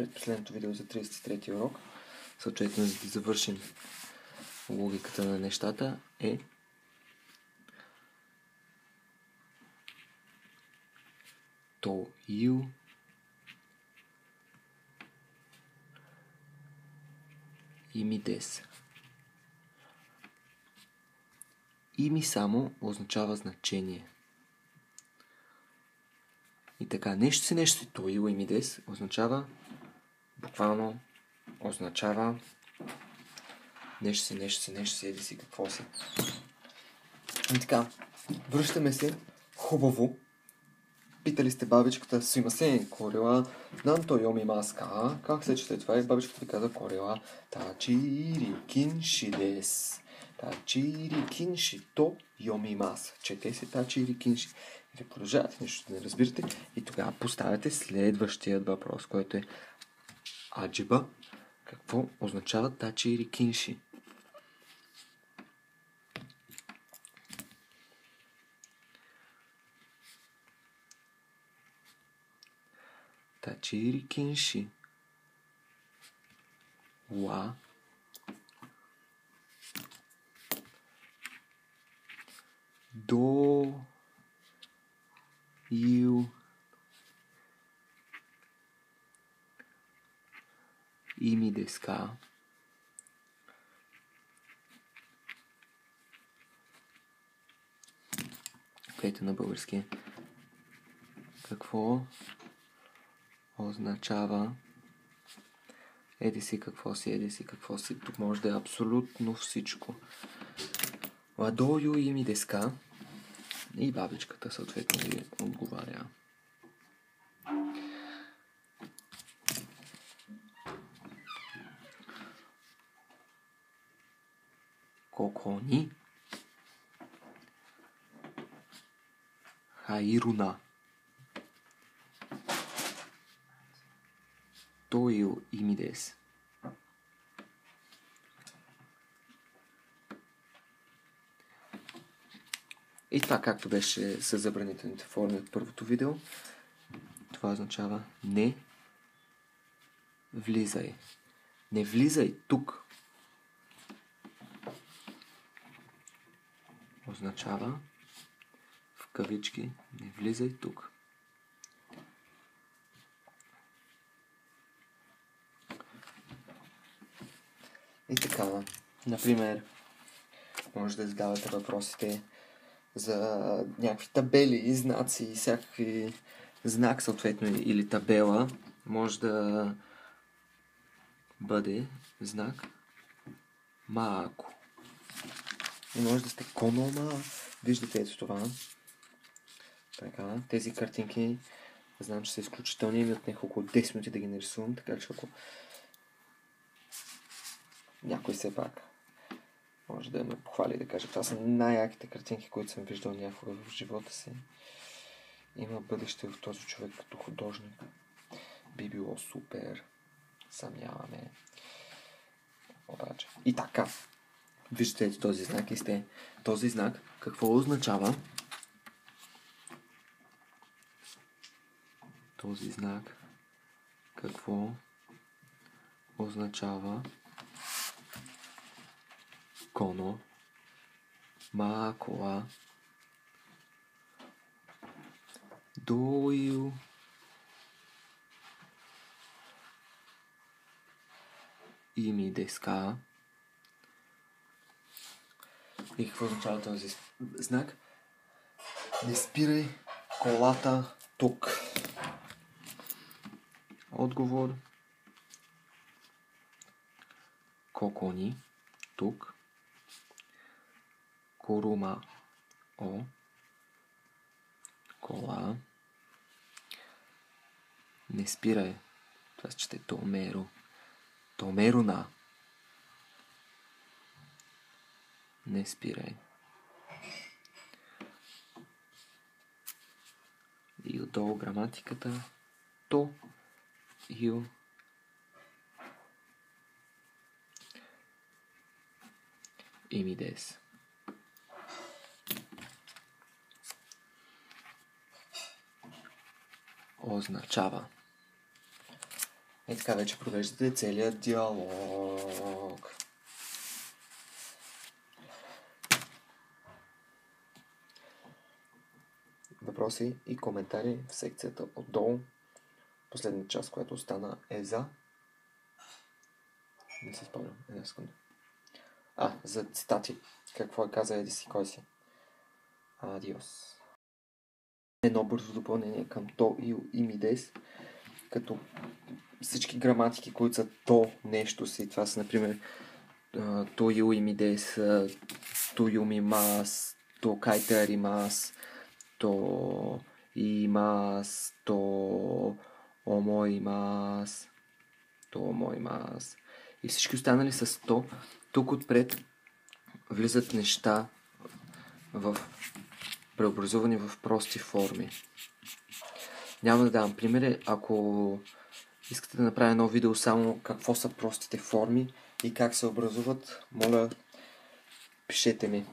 предпоследното видео за 33-ти урок, съответно за да завършим логиката на нещата, е то ю имидес. Ими само означава значение. И така, нещо си, то ю имидес означава, буквално означава нещо си, еди си, какво си. И така, връщаме се хубаво. Питали сте бабичката Симасен, корела, нанто йоми маска. Как се чете това? И бабичката ви каза корела, тачири кинши дес. Тачири кинши то йоми мас. Чете се тачири кинши. И да продължавате нещо да не разбирате. И тогава поставяте следващият въпрос, който е аджиба. Какво означава тачири кинши? Тачири кинши ва до ю ими деска. Което на български. Какво означава еди си какво си. Тук може да е абсолютно всичко. Ладою ими деска. И бабичката съответно ви отговаря. Кокони хайруна. Тою ими дес. И това, както беше с забранителните форми от първото видео, това означава не влизай. Не влизай тук. Означава в кавички не влизай тук. И така, например, може да задавате въпросите за някакви табели, знаци и всякакви знак съответно или табела. Може да бъде знак мако. И може да сте конома. Виждате ето това. Така, тези картинки знам, че са изключителни и ми отнеха около 10 минути да ги нарисувам, така че ако някой все пак може да ме похвали и да каже, това са най-яките картинки, които съм виждал някога в живота си. Има бъдеще в този човек като художник. Би било супер. Съмняваме. Обаче. И така. Виждате този знак и сте. Този знак какво означава? Този знак какво означава? Коно мако ва дою ими деска. И какво означава този знак? Не спирай колата тук. Отговор. Кокони тук. Корума о кола. Не спирай. Това се чете томеро. Томеруна. Не спирай. И отдолу граматиката. То ю ими дес. Означава. И така вече провеждате целият диалог. Въпроси и коментари в секцията отдолу. Последната част, която остана, е за... Не се спомням. Една секунда. За цитати. Какво каза еди си, кой си. Адиос. Едно бързо допълнение към то и мидес, като всички граматики, които са то нещо си. Това са, например, то ю и мидес, то ю ми мас, то кайте аримас, то имас, то омоимас, то омоимас. И всички останали с то, тук отпред влизат неща преобразувани в прости форми. Няма да давам примери, ако искате да направя едно видео само какво са простите форми и как се образуват, моля, пишете ми.